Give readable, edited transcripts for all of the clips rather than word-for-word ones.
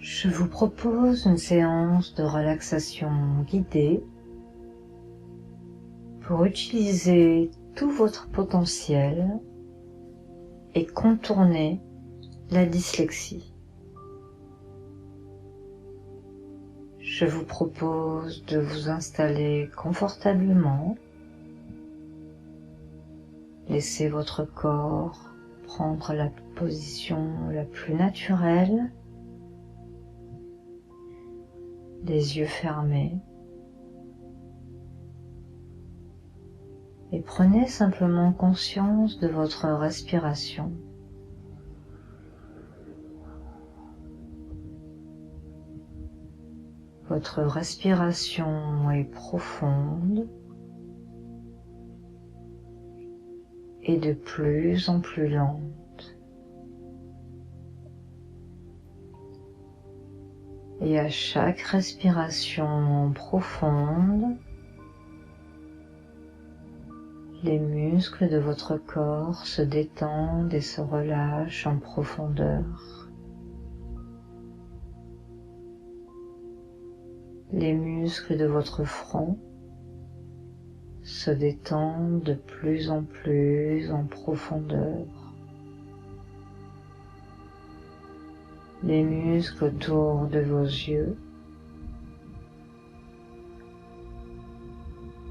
Je vous propose une séance de relaxation guidée pour utiliser tout votre potentiel et contourner la dyslexie. Je vous propose de vous installer confortablement. Laissez votre corps prendre la position la plus naturelle, les yeux fermés, et prenez simplement conscience de votre respiration. Votre respiration est profonde et de plus en plus lente. Et à chaque respiration profonde, les muscles de votre corps se détendent et se relâchent en profondeur. Les muscles de votre front se détendent de plus en plus en profondeur. Les muscles autour de vos yeux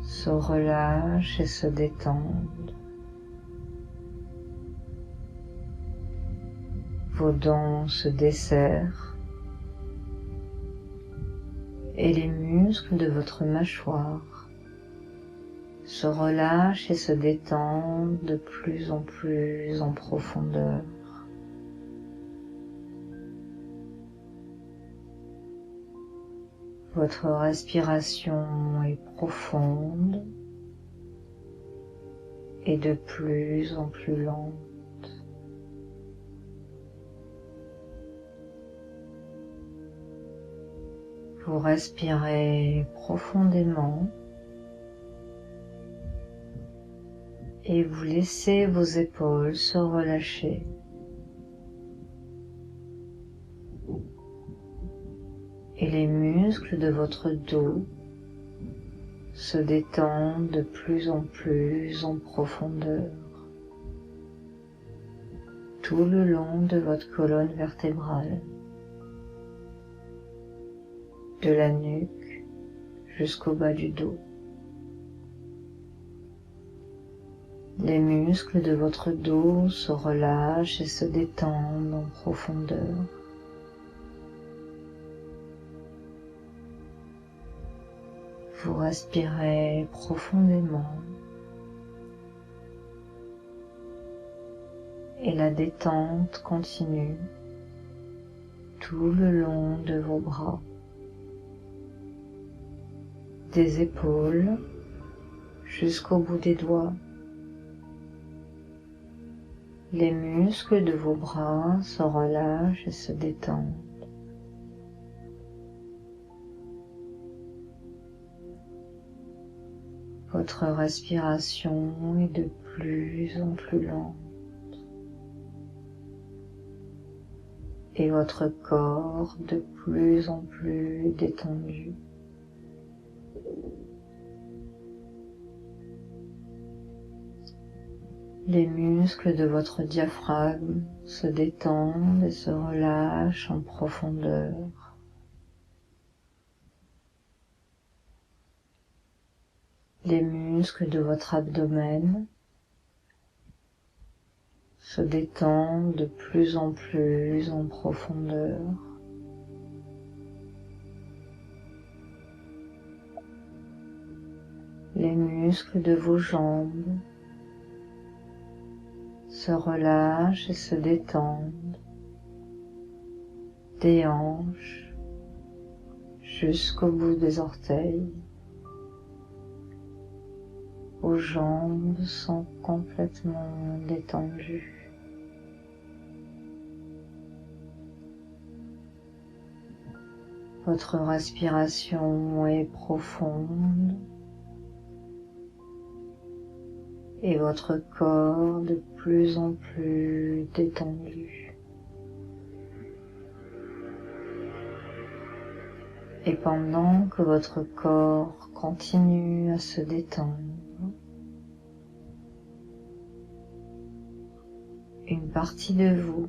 se relâchent et se détendent. Vos dents se desserrent et les muscles de votre mâchoire se relâchent et se détendent de plus en plus en profondeur. Votre respiration est profonde et de plus en plus lente. Vous respirez profondément et vous laissez vos épaules se relâcher. Et les muscles de votre dos se détendent de plus en plus en profondeur, tout le long de votre colonne vertébrale, de la nuque jusqu'au bas du dos. Les muscles de votre dos se relâchent et se détendent en profondeur. Vous respirez profondément et la détente continue tout le long de vos bras, des épaules jusqu'au bout des doigts. Les muscles de vos bras se relâchent et se détendent. Votre respiration est de plus en plus lente et votre corps de plus en plus détendu. Les muscles de votre diaphragme se détendent et se relâchent en profondeur. Les muscles de votre abdomen se détendent de plus en plus en profondeur. Les muscles de vos jambes se relâchent et se détendent, des hanches jusqu'au bout des orteils. Vos jambes sont complètement détendues. Votre respiration est profonde et votre corps de plus en plus détendu. Et pendant que votre corps continue à se détendre, une partie de vous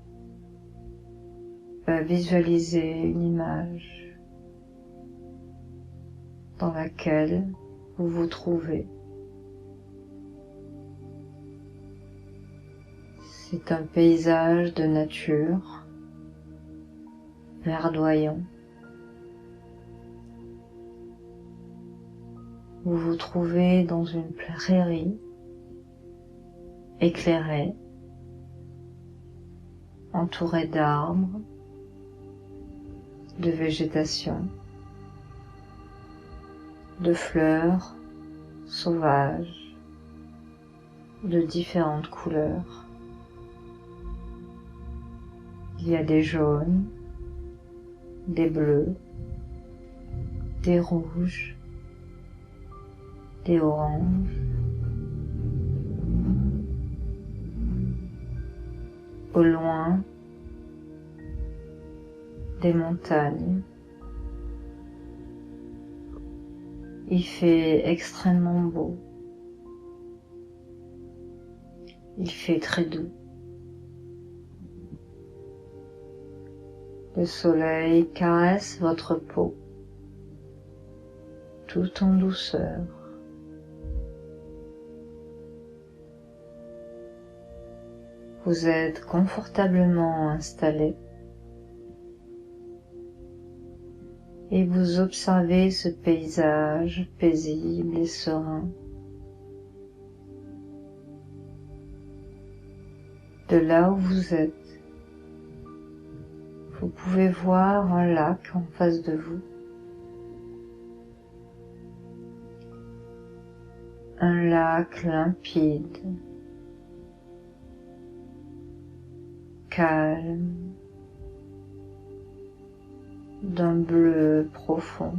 va visualiser une image dans laquelle vous vous trouvez. C'est un paysage de nature verdoyant. Vous vous trouvez dans une prairie éclairée, entourée d'arbres, de végétation, de fleurs sauvages de différentes couleurs. Il y a des jaunes, des bleus, des rouges, des oranges. Au loin, des montagnes. Il fait extrêmement beau. Il fait très doux. Le soleil caresse votre peau, tout en douceur. Vous êtes confortablement installé et vous observez ce paysage paisible et serein. De là où vous êtes, vous pouvez voir un lac en face de vous. Un lac limpide, calme, d'un bleu profond.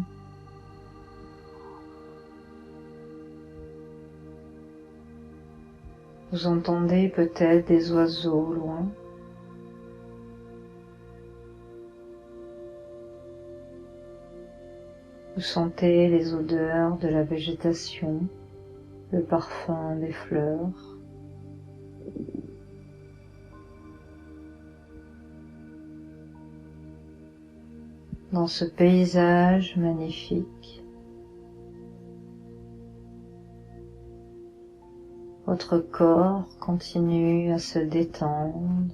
Vous entendez peut-être des oiseaux au loin. Vous sentez les odeurs de la végétation, le parfum des fleurs. Dans ce paysage magnifique, votre corps continue à se détendre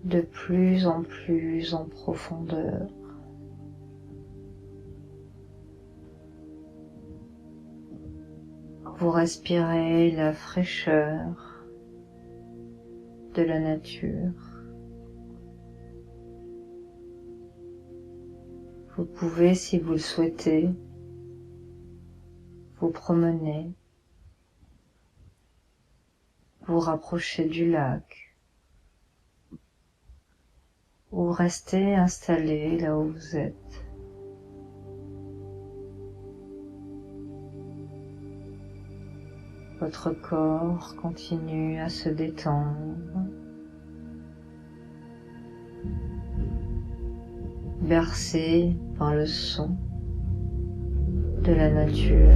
de plus en plus en profondeur. Vous respirez la fraîcheur de la nature. Vous pouvez, si vous le souhaitez, vous promener, vous rapprocher du lac, ou rester installé là où vous êtes. Votre corps continue à se détendre, bercé par le son de la nature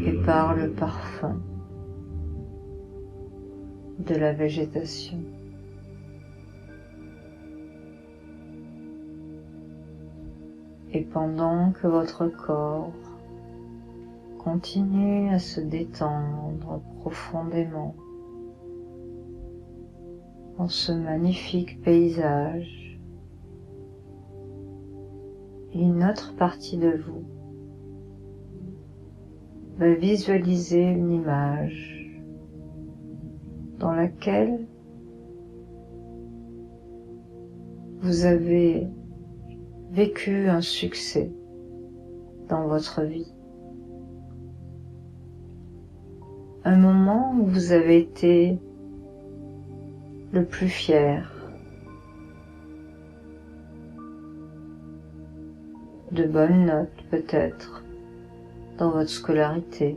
et par le parfum de la végétation. Et pendant que votre corps continue à se détendre profondément dans ce magnifique paysage, une autre partie de vous va visualiser une image dans laquelle vous avez vécu un succès dans votre vie. Un moment où vous avez été le plus fier, de bonnes notes peut-être dans votre scolarité,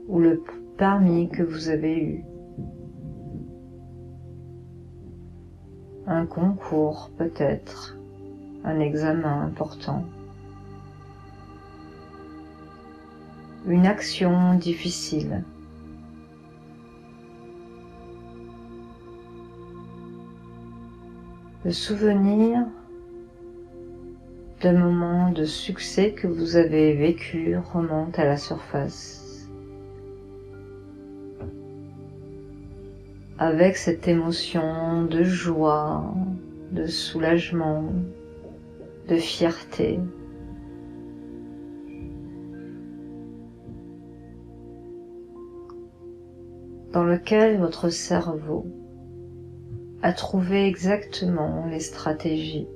ou le permis que vous avez eu. un concours peut-être, un examen important, une action difficile. Le souvenir de moments de succès que vous avez vécus remonte à la surface. Avec cette émotion de joie, de soulagement, de fierté. Dans lequel votre cerveau a trouvé exactement les stratégies,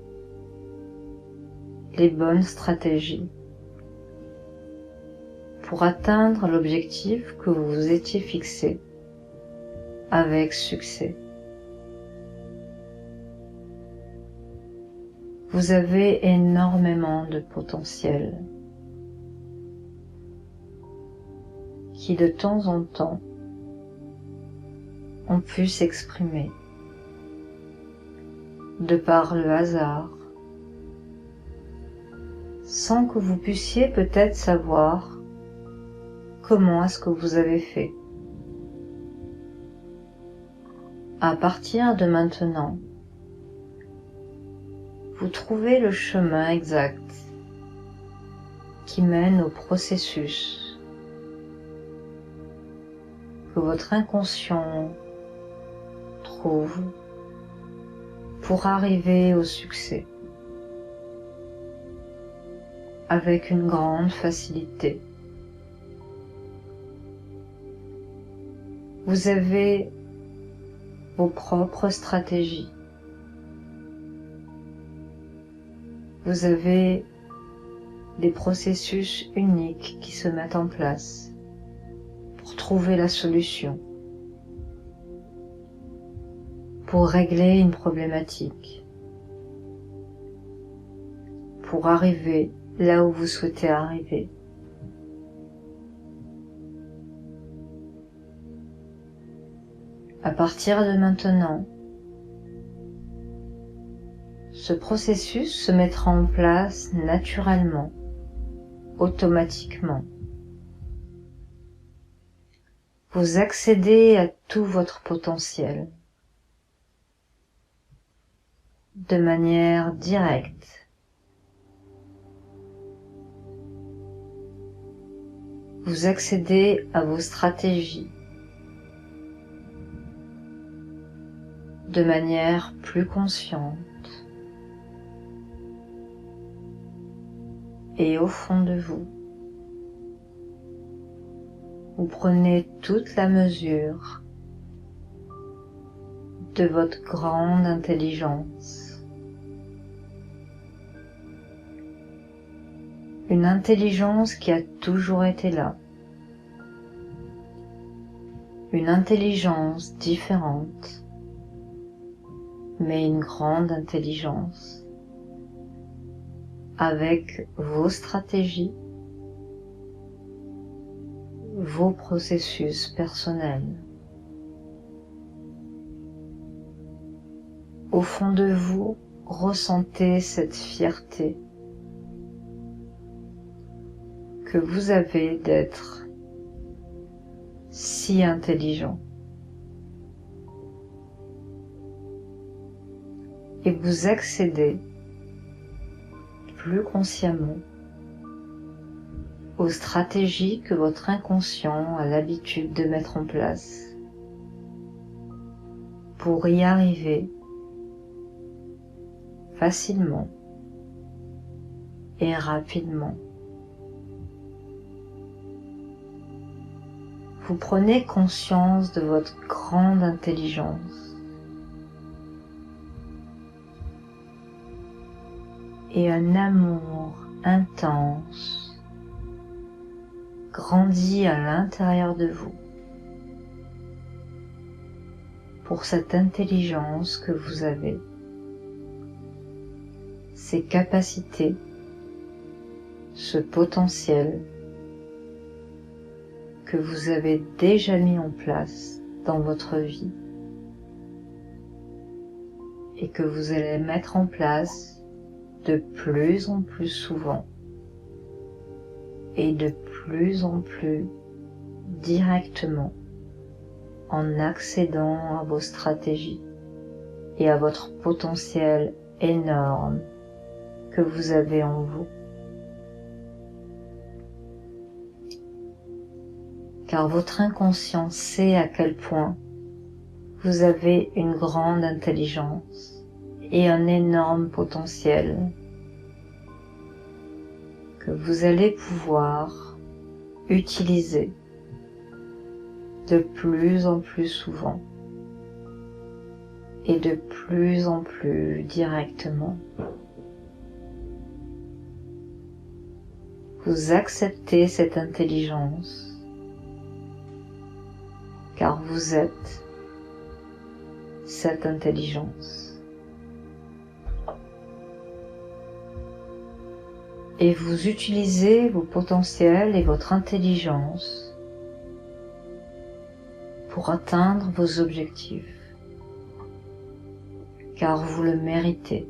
les bonnes stratégies pour atteindre l'objectif que vous vous étiez fixé avec succès. Vous avez énormément de potentiel qui de temps en temps ont pu s'exprimer de par le hasard, sans que vous puissiez peut-être savoir comment est-ce que vous avez fait. À partir de maintenant, vous trouvez le chemin exact qui mène au processus que votre inconscient trouve pour arriver au succès avec une grande facilité. Vous avez vos propres stratégies. Vous avez des processus uniques qui se mettent en place pour trouver la solution, pour régler une problématique, pour arriver là où vous souhaitez arriver. À partir de maintenant, ce processus se mettra en place naturellement, automatiquement. Vous accédez à tout votre potentiel de manière directe. Vous accédez à vos stratégies de manière plus consciente. Et au fond de vous, vous prenez toute la mesure de votre grande intelligence. Une intelligence qui a toujours été là. Une intelligence différente, mais une grande intelligence. Avec vos stratégies, vos processus personnels. Au fond de vous, ressentez cette fierté que vous avez d'être si intelligent. Et vous accédez plus consciemment aux stratégies que votre inconscient a l'habitude de mettre en place pour y arriver facilement et rapidement. Vous prenez conscience de votre grande intelligence et un amour intense grandit à l'intérieur de vous pour cette intelligence que vous avez, ces capacités, ce potentiel que vous avez déjà mis en place dans votre vie et que vous allez mettre en place de plus en plus souvent et de plus en plus directement en accédant à vos stratégies et à votre potentiel énorme que vous avez en vous. Car votre inconscient sait à quel point vous avez une grande intelligence et un énorme potentiel que vous allez pouvoir utiliser de plus en plus souvent et de plus en plus directement. Vous acceptez cette intelligence car vous êtes cette intelligence. Et vous utilisez vos potentiels et votre intelligence pour atteindre vos objectifs, car vous le méritez.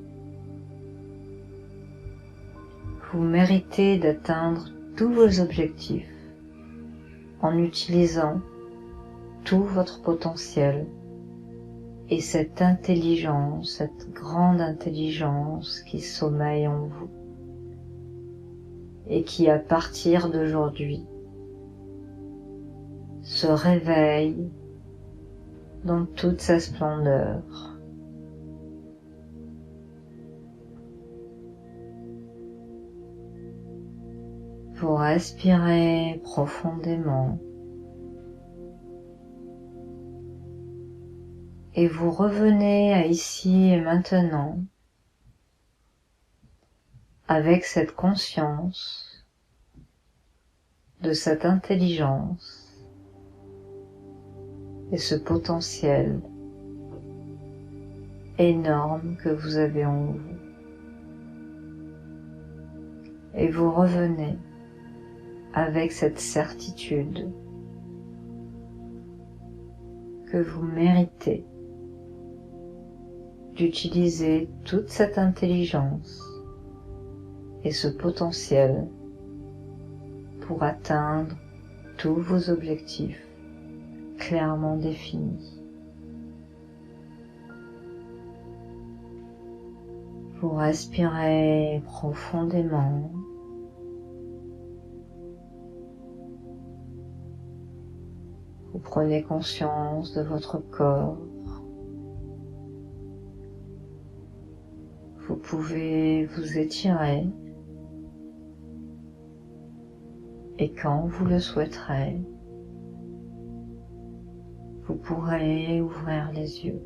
Vous méritez d'atteindre tous vos objectifs en utilisant tout votre potentiel et cette intelligence, cette grande intelligence qui sommeille en vous et qui, à partir d'aujourd'hui, se réveille dans toute sa splendeur. Vous respirez profondément et vous revenez à ici et maintenant avec cette conscience de cette intelligence et ce potentiel énorme que vous avez en vous. Et vous revenez avec cette certitude que vous méritez d'utiliser toute cette intelligence et ce potentiel pour atteindre tous vos objectifs clairement définis. Vous respirez profondément. Vous prenez conscience de votre corps. Vous pouvez vous étirer et quand vous le souhaiterez, vous pourrez ouvrir les yeux.